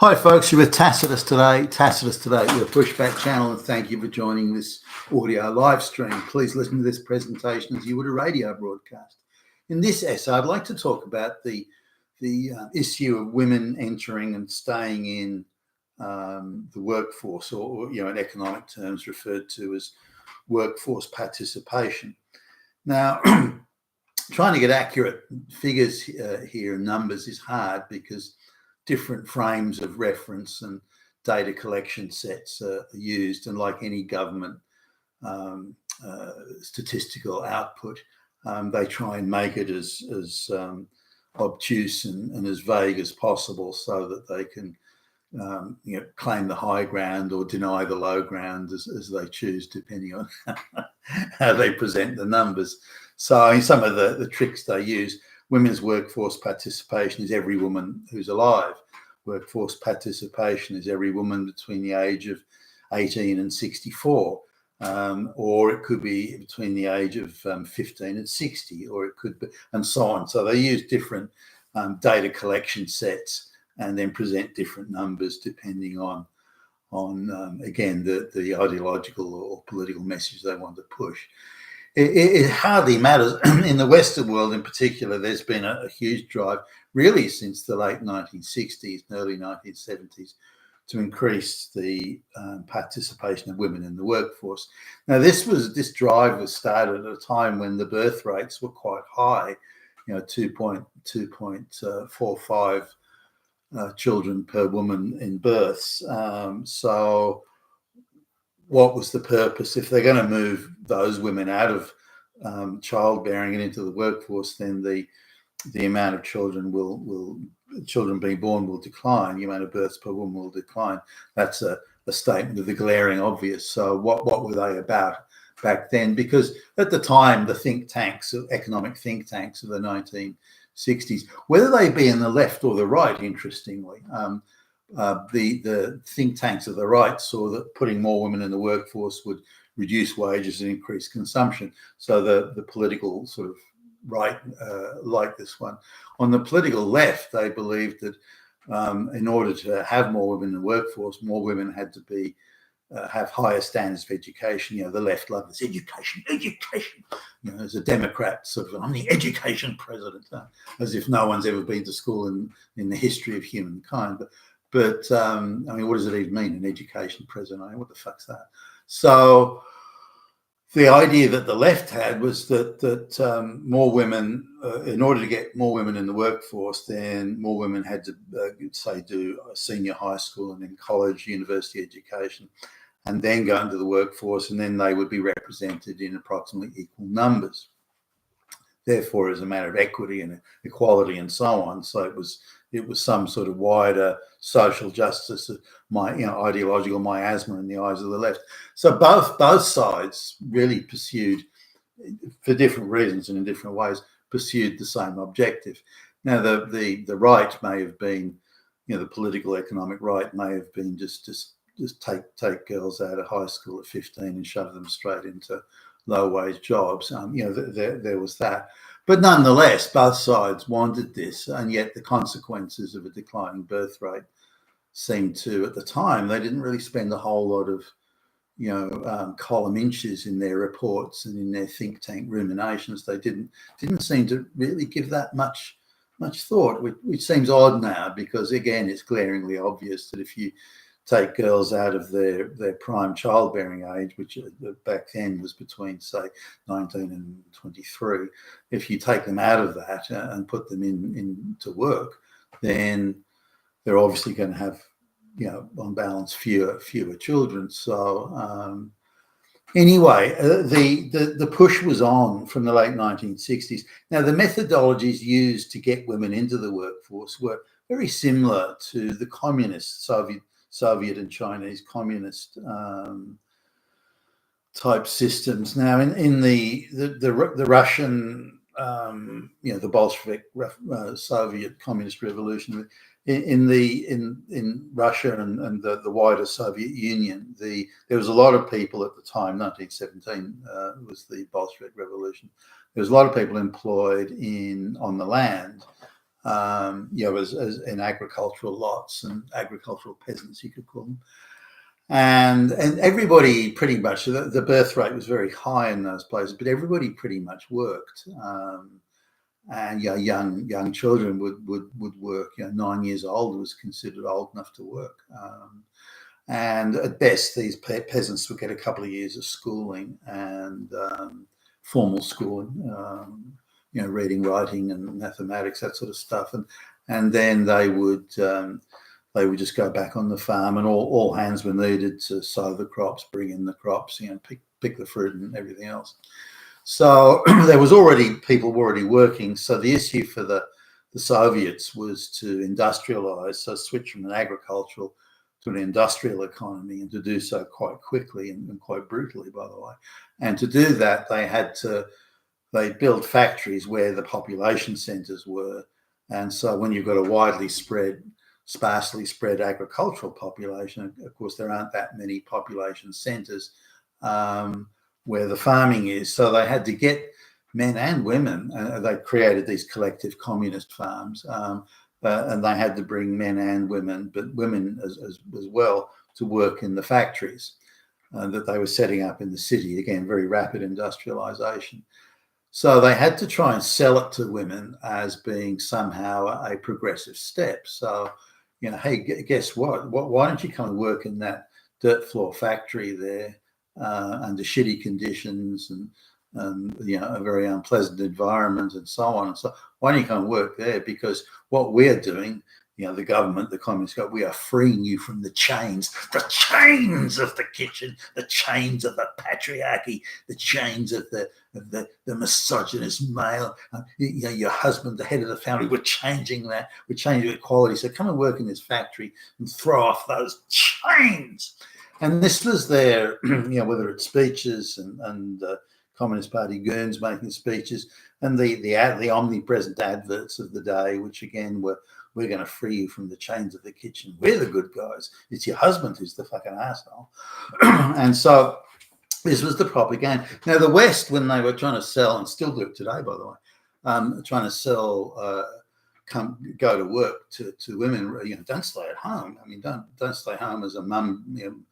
Hi folks, you're with Tacitus today. Tacitus today, your pushback channel, and thank you for joining this audio live stream. Please listen to this presentation as you would a radio broadcast. In this essay, I'd like to talk about the issue of women entering and staying in the workforce, or in economic terms referred to as workforce participation. Now, trying to get accurate figures here and numbers is hard because different frames of reference and data collection sets are used, and like any government statistical output, they try and make it as obtuse and as vague as possible so that they can claim the high ground or deny the low ground as they choose, depending on how they present the numbers. So in some of the tricks they use, women's workforce participation is every woman who's alive. Workforce participation is every woman between the age of 18 and 64, or it could be between the age of 15 and 60, or it could be, and so on. So they use different data collection sets and then present different numbers depending on again, the ideological or political message they want to push. It hardly matters. In the Western world in particular, there's been a huge drive, really since the late 1960s and early 1970s, to increase the participation of women in the workforce. Now, this drive was started at a time when the birth rates were quite high, 2.45 children per woman in births. So what was the purpose? If they're going to move those women out of childbearing and into the workforce, then the amount of children being born will decline. The amount of births per woman will decline. That's a statement of the glaring obvious. So what were they about back then? Because at the time, the economic think tanks of the 1960s, whether they be in the left or the right, interestingly, the think tanks of the right saw that putting more women in the workforce would reduce wages and increase consumption. So the political sort of right like this one. On the political left, they believed that in order to have more women in the workforce, more women had to be have higher standards of education. The left love this education. As a Democrat, sort of, I'm the education president, as if no one's ever been to school in the history of humankind. But I mean, what does it even mean, an education president? I mean, what the fuck's that? So the idea that the left had was that more women, in order to get more women in the workforce, then more women had to, say, do a senior high school and then college, university education, and then go into the workforce, and then they would be represented in approximately equal numbers. Therefore, as a matter of equity and equality and so on. So it was some sort of wider social justice, ideological miasma in the eyes of the left. So both sides really pursued, for different reasons and in different ways, pursued the same objective. Now, the right may have been, the political economic right may have been just take girls out of high school at 15 and shove them straight into low-wage jobs. There was that. But nonetheless, both sides wanted this, and yet the consequences of a declining birth rate seemed to, at the time, they didn't really spend a whole lot of, column inches in their reports and in their think tank ruminations. They didn't seem to really give that much thought, which seems odd now, because again, it's glaringly obvious that if you take girls out of their prime childbearing age, which back then was between, say, 19 and 23. If you take them out of that and put them into work, then they're obviously going to have, on balance, fewer children. So anyway, the push was on from the late 1960s. Now, the methodologies used to get women into the workforce were very similar to the communist Soviet and Chinese communist type systems. Now, in the Russian, the Bolshevik Soviet Communist Revolution, in Russia and the wider Soviet Union, there was a lot of people at the time. 1917 was the Bolshevik Revolution. There was a lot of people employed on the land. as in agricultural lots and agricultural peasants, you could call them. And everybody pretty much, the birth rate was very high in those places, but everybody pretty much worked. And young children would work. 9 years old was considered old enough to work. And at best, these peasants would get a couple of years of schooling and formal schooling, reading, writing, and mathematics, that sort of stuff. And then they would just go back on the farm, and all hands were needed to sow the crops, bring in the crops, pick the fruit and everything else. So there was people were already working. So the issue for the Soviets was to industrialize, so switch from an agricultural to an industrial economy, and to do so quite quickly and quite brutally, by the way. And to do that, they built factories where the population centers were. And so when you've got a sparsely spread agricultural population, of course, there aren't that many population centers where the farming is. So they had to get men and women. They created these collective communist farms, and they had to bring men and women, but women as well, to work in the factories that they were setting up in the city. Again, very rapid industrialization. So they had to try and sell it to women as being somehow a progressive step. So, hey, guess what? Why don't you come and work in that dirt floor factory there under shitty conditions and a very unpleasant environment and so on. And so why don't you come and work there? Because what we're doing, the government, the communist government, we are freeing you from the chains of the kitchen, the chains of the patriarchy, the chains of the misogynist male. Your husband, the head of the family, we're changing that. We're changing equality. So come and work in this factory and throw off those chains. And this was their, whether it's speeches and Communist Party goons making speeches, and the omnipresent adverts of the day, which again were, we're going to free you from the chains of the kitchen. We're the good guys. It's your husband who's the fucking asshole. And so this was the propaganda. Now, the West, when they were trying to sell, and still do it today, by the way, trying to sell, go to work to women, don't stay at home. I mean, don't stay home as a mum,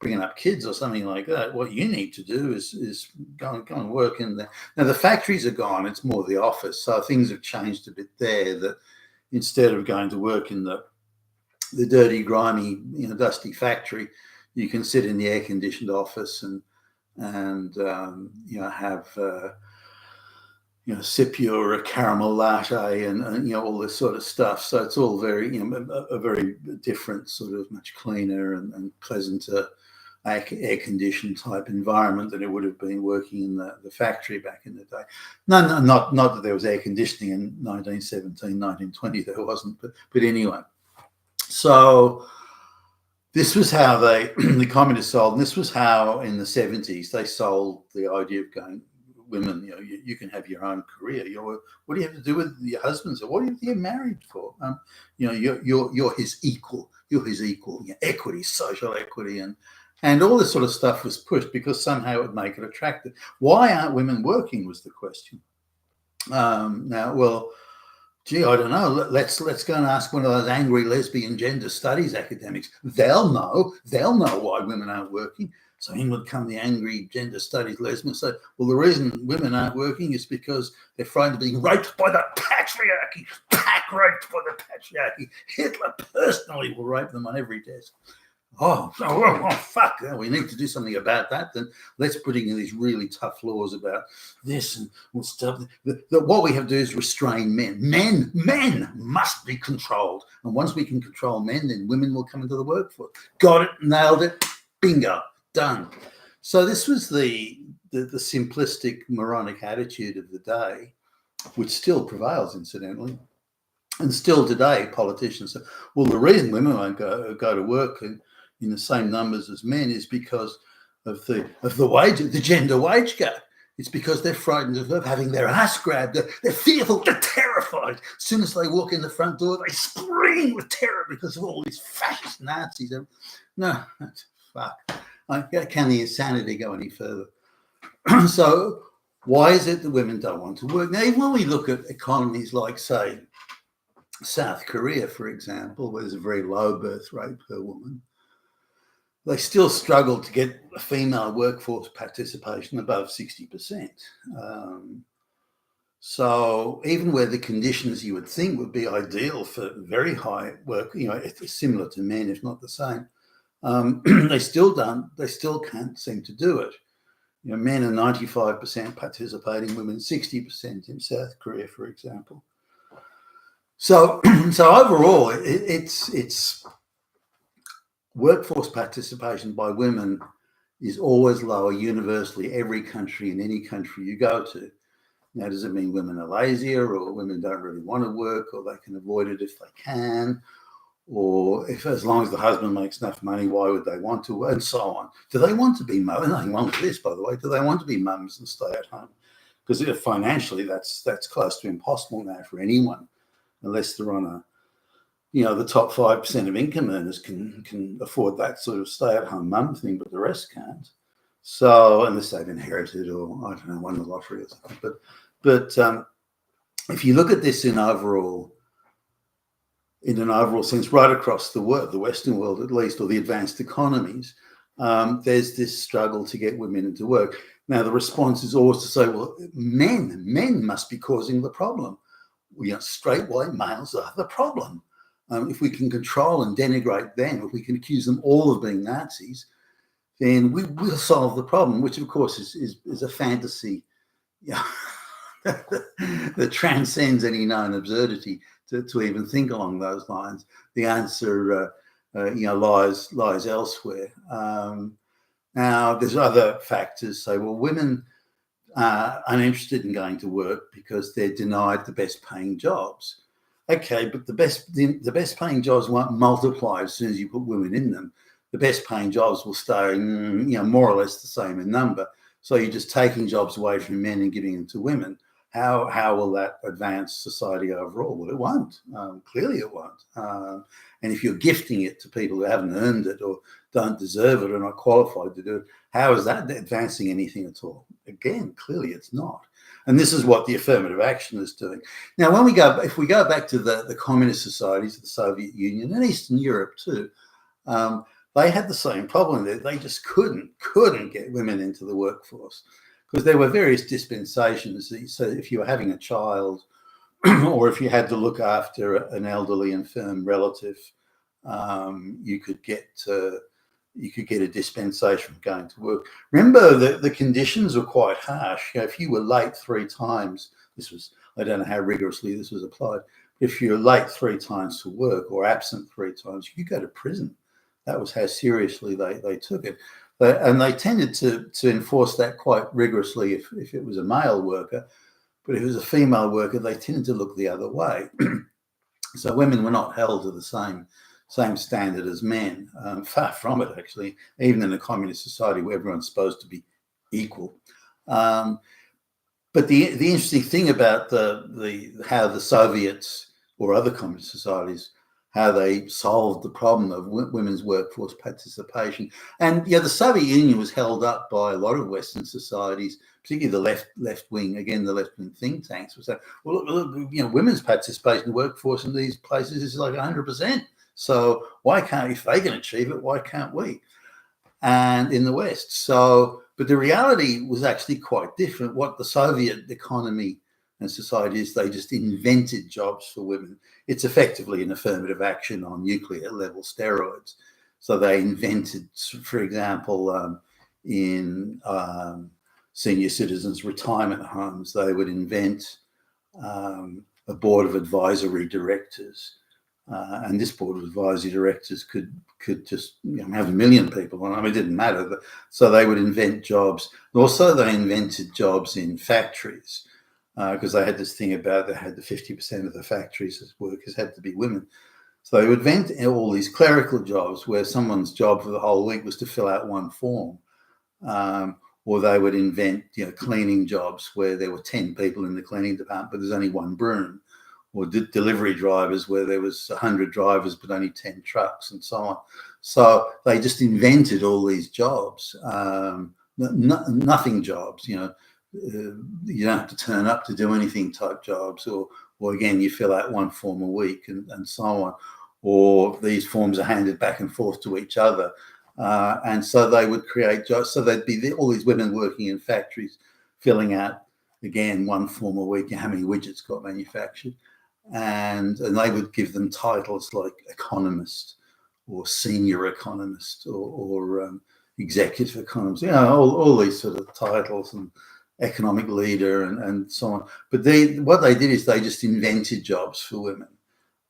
bringing up kids or something like that. What you need to do is go and work in there. Now, the factories are gone. It's more the office. So things have changed a bit there, that instead of going to work in the dirty, grimy, dusty factory, you can sit in the air-conditioned office and have sip your caramel latte and all this sort of stuff. So it's all very a very different sort of, much cleaner and pleasanter air-conditioned type environment than it would have been working in the factory back in the day. No, not that there was air conditioning in 1917, 1920. There wasn't, but anyway. So this was how the communists sold, and this was how in the 70s they sold the idea of going, women, you can have your own career. What do you have to do with your husband? So what do you have to get married for? You're his equal. You're his equal. Equity, social equity, and all this sort of stuff was pushed because somehow it would make it attractive. Why aren't women working was the question. Now, well, gee, I don't know. Let's go and ask one of those angry lesbian gender studies academics. They'll know why women aren't working. So in would come the angry gender studies lesbian and say, well, the reason women aren't working is because they're frightened of being raped by the patriarchy, pack raped by the patriarchy. Hitler personally will rape them on every desk. Oh, fuck, we need to do something about that. Then let's put in these really tough laws about this and stuff. What we have to do is restrain men. Men must be controlled. And once we can control men, then women will come into the workforce. Got it, nailed it, bingo, done. So this was the simplistic, moronic attitude of the day, which still prevails, incidentally. And still today, politicians say, well, the reason women won't go to work in the same numbers as men is because of the gender wage gap. It's because they're frightened of having their ass grabbed. They're fearful, they're terrified. As soon as they walk in the front door, they scream with terror because of all these fascist Nazis. No, fuck. Can the insanity go any further? So why is it that women don't want to work? Now, even when we look at economies like, say, South Korea, for example, where there's a very low birth rate per woman, they still struggle to get a female workforce participation above 60%. So even where the conditions you would think would be ideal for very high work, it's similar to men, if not the same, they still can't seem to do it. Men are 95% participating, women 60% in South Korea, for example. So overall, it's workforce participation by women is always lower universally, every country, in any country you go to. Now, does it mean women are lazier, or women don't really want to work, or they can avoid it if they can, or if as long as the husband makes enough money, why would they want to, and so on? Do they want to be mums? Nothing wrong with this, by the way. Do they want to be mums and stay at home? Because financially, that's close to impossible now for anyone, unless they're on the top 5% of income earners can afford that sort of stay-at-home mum thing, but the rest can't. So unless they've inherited, or I don't know, won the lottery or something. But if you look at this in an overall sense, right across the world, the Western world at least, or the advanced economies, there's this struggle to get women into work. Now, the response is always to say, well, men must be causing the problem. Straight white males are the problem. If we can control and denigrate them, if we can accuse them all of being Nazis, then we'll solve the problem, which of course is a fantasy that transcends any known absurdity to even think along those lines. The answer lies elsewhere. Now, there's other factors. Say, well, women are uninterested in going to work because they're denied the best paying jobs. Okay, but the best paying jobs won't multiply as soon as you put women in them. The best paying jobs will stay, more or less the same in number. So you're just taking jobs away from men and giving them to women. How will that advance society overall? Well, it won't. Clearly it won't. And if you're gifting it to people who haven't earned it or don't deserve it or are not qualified to do it, how is that advancing anything at all? Again, clearly it's not. And this is what the affirmative action is doing. Now, if we go back to the communist societies of the Soviet Union and Eastern Europe too, they had the same problem. They just couldn't get women into the workforce because there were various dispensations. So if you were having a child or if you had to look after an elderly infirm relative, you could get a dispensation from going to work. Remember, the conditions were quite harsh. If you were late 3 times, I don't know how rigorously this was applied. If you're late 3 times for work or absent 3 times, you could go to prison. That was how seriously they took it. And they tended to enforce that quite rigorously if it was a male worker. But if it was a female worker, they tended to look the other way. So women were not held to the same standard as men. Far from it, actually, even in a communist society where everyone's supposed to be equal. But the interesting thing about how the Soviets or other communist societies, how they solved the problem of women's workforce participation. And the Soviet Union was held up by a lot of Western societies, particularly the left wing. Again, the left wing think tanks would say, well, look, women's participation in the workforce in these places is like 100%. So why can't, if they can achieve it, why can't we? And in the West. But the reality was actually quite different. What the Soviet economy and society is, they just invented jobs for women. It's effectively an affirmative action on nuclear level steroids. So they invented, for example, in senior citizens' retirement homes, they would invent a board of advisory directors. And this board of advisory directors could just have 1 million people. I mean, it didn't matter. So they would invent jobs. Also, they invented jobs in factories because they had this thing about they had the 50% of the factories as workers had to be women. So they would invent all these clerical jobs where someone's job for the whole week was to fill out one form. Or they would invent cleaning jobs where there were 10 people in the cleaning department, but there's only 1 broom. Or delivery drivers where there was 100 drivers but only 10 trucks and so on. So they just invented all these jobs, nothing jobs, you don't have to turn up to do anything type jobs, or or again, you fill out one form a week, and so on. Or these forms are handed back and forth to each other. And so they would create jobs. So there'd be all these women working in factories, filling out, again, one form a week, how many widgets got manufactured. And they would give them titles like economist or senior economist or executive economist, all these sort of titles, and economic leader and so on. But what they did is they just invented jobs for women,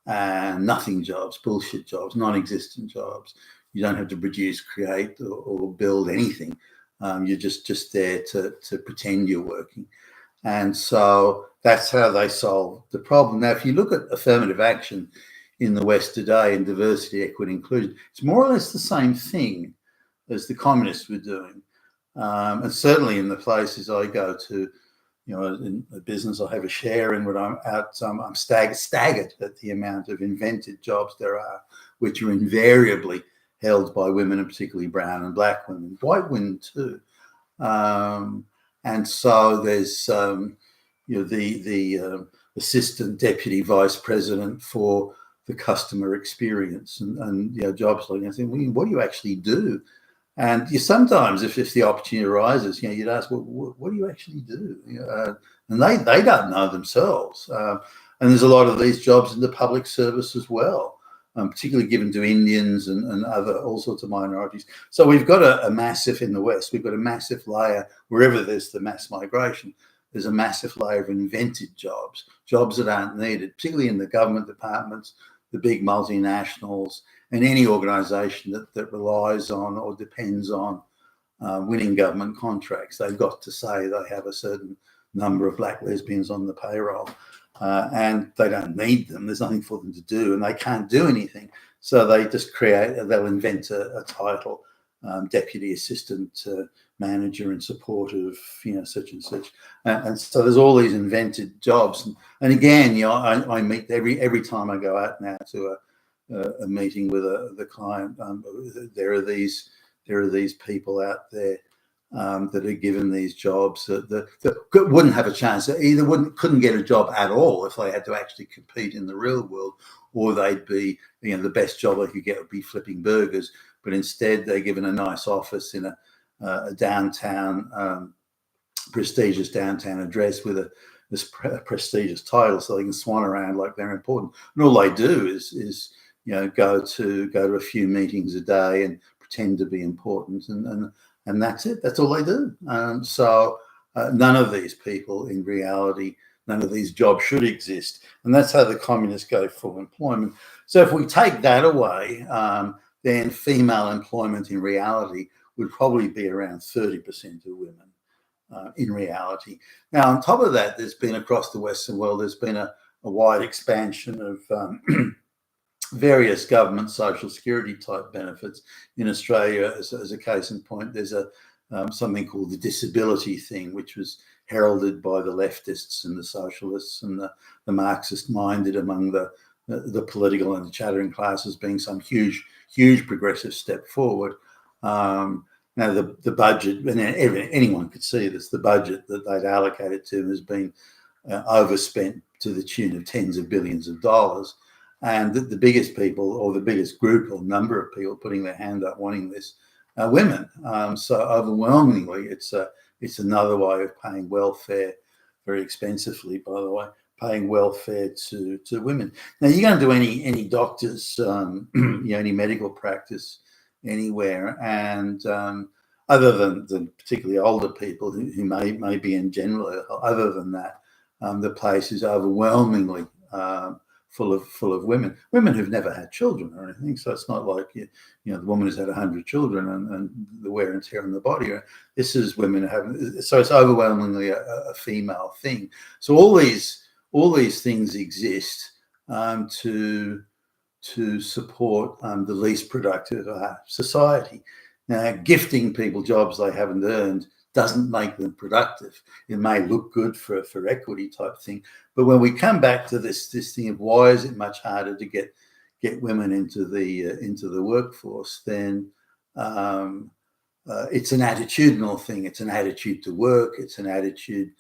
and nothing jobs, bullshit jobs, non-existent jobs. You don't have to produce, create, or build anything. You're just there to pretend you're working. And so that's how they solve the problem. Now, if you look at affirmative action in the West today, and diversity, equity, inclusion, it's more or less the same thing as the communists were doing. And certainly in the places I go to, in the business I have a share in, when I'm out, I'm staggered at the amount of invented jobs there are, which are invariably held by women, and particularly brown and black women, white women too. And so there's, the assistant deputy vice president for the customer experience, and jobs like that. I think, well, what do you actually do? And you sometimes, if the opportunity arises, you'd ask, well, what do you actually do? And they don't know themselves. And there's a lot of these jobs in the public service as well, particularly given to Indians and other, all sorts of minorities. So we've got a massive, in the West, we've got a massive layer, wherever there's the mass migration, there's a massive layer of invented jobs that aren't needed, particularly in the government departments, the big multinationals, and any organisation that relies on or depends on winning government contracts. They've got to say they have a certain number of black lesbians on the payroll, and they don't need them. There's nothing for them to do, and they can't do anything. So they just they'll invent a title, deputy assistant manager in support of such and such, and so there's all these invented jobs. And again, I meet every time I go out now to a meeting with the client. There are these people out there that are given these jobs that wouldn't have a chance. They either couldn't get a job at all if they had to actually compete in the real world, or they'd be, the best job they could get would be flipping burgers. But instead, they're given a nice office in a downtown, prestigious downtown address with this prestigious title, so they can swan around like they're important. And all they do is go to a few meetings a day and pretend to be important, and that's it. That's all they do. So none of these people, in reality, none of these jobs should exist, and that's how the communists go for employment. So if we take that away, then female employment in reality would probably be around 30% of women. In reality. Now, on top of that, there's been, across the Western world, there's been a wide expansion of various government social security type benefits. In Australia, as a case in point, there's something called the disability thing, which was heralded by the leftists and the socialists and the Marxist minded among the political and the chattering classes, being some huge progressive step forward. Now, the budget, and anyone could see this, the budget that they'd allocated to them has been overspent to the tune of tens of billions of dollars. And the biggest people, or the biggest group or number of people putting their hand up wanting this, are women. So overwhelmingly, it's another way of paying welfare, very expensively, by the way, paying welfare to women. Now, you go to any doctors, any medical practice anywhere, and other than particularly older people who may be in general, other than that, the place is overwhelmingly full of women who've never had children or anything. So it's not like the woman who's had 100 children and the wear and tear on the body. This is women having. So it's overwhelmingly a female thing. So all these things exist to support the least productive society. Now, gifting people jobs they haven't earned doesn't make them productive. It may look good for equity type thing, but when we come back to this thing of why is it much harder to get women into the workforce, then it's an attitudinal thing. It's an attitude to work. It's an attitude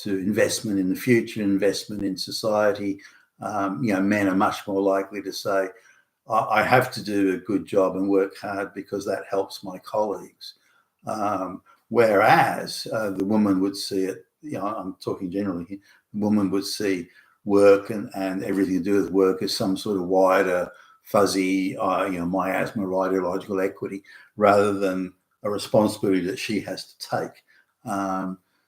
investment in the future, investment in society. Men are much more likely to say, I have to do a good job and work hard because that helps my colleagues. Whereas the woman would see it, I'm talking generally here, the woman would see work and everything to do with work as some sort of wider, fuzzy, miasma or ideological equity, rather than a responsibility that she has to take.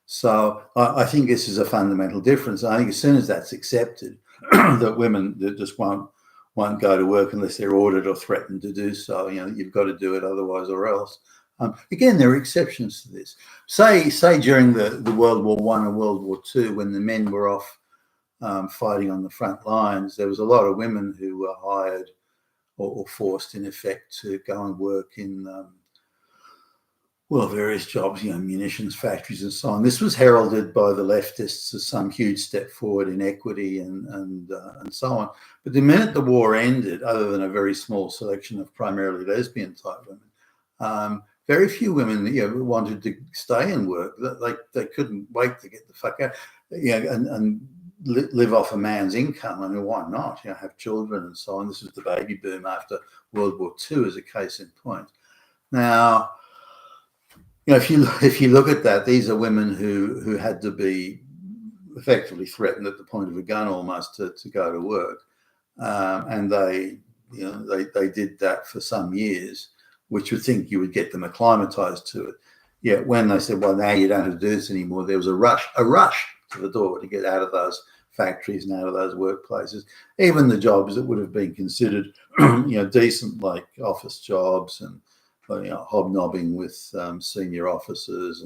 So I think this is a fundamental difference. I think as soon as that's accepted, that women that just won't go to work unless they're ordered or threatened to do so. You've got to do it otherwise or else. Again, there are exceptions to this. Say during the World War I and World War II, when the men were off fighting on the front lines, there was a lot of women who were hired or forced, in effect, to go and work in various jobs, munitions factories and so on. This was heralded by the leftists as some huge step forward in equity and so on. But the minute the war ended, other than a very small selection of primarily lesbian type women, very few women wanted to stay and work. They couldn't wait to get the fuck out, and live off a man's income. I mean, why not? Have children and so on. This was the baby boom after World War II, as a case in point. Now, if you look at that, these are women who had to be effectively threatened at the point of a gun almost to go to work, and they did that for some years, which would think you would get them acclimatized to it. Yet when they said, well, now you don't have to do this anymore, there was a rush to the door to get out of those factories and out of those workplaces. Even the jobs that would have been considered, decent, like office jobs and hobnobbing with senior officers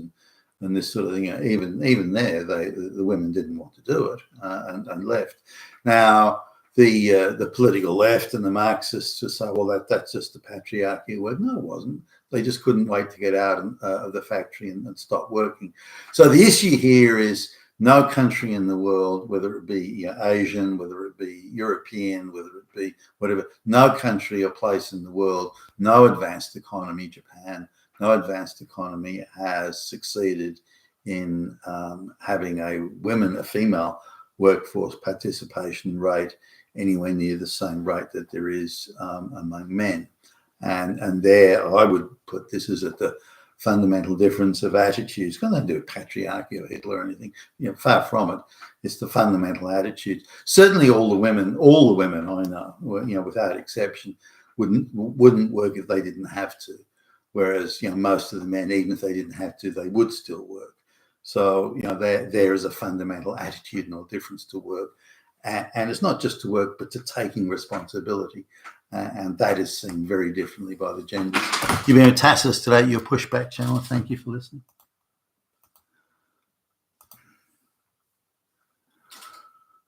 and this sort of thing. Even there, the women didn't want to do it and left. Now, the political left and the Marxists just say, well, that's just the patriarchy. Well, no, it wasn't. They just couldn't wait to get out of the factory and stop working. So the issue here is no country in the world, whether it be Asian, whether it be European, whether it be whatever, no country or place in the world, no advanced economy, Japan, no advanced economy has succeeded in having a female workforce participation rate anywhere near the same rate that there is among men. And there I would put this as at the fundamental difference of attitudes. It's got nothing to do with patriarchy or Hitler or anything. Far from it. It's the fundamental attitude. Certainly all the women I know, without exception, wouldn't work if they didn't have to. Whereas, most of the men, even if they didn't have to, they would still work. So, there is a fundamental attitudinal difference to work. And it's not just to work, but to taking responsibility. And that is seen very differently by the genders. You've been with Tassos today, your Pushback channel. Thank you for listening.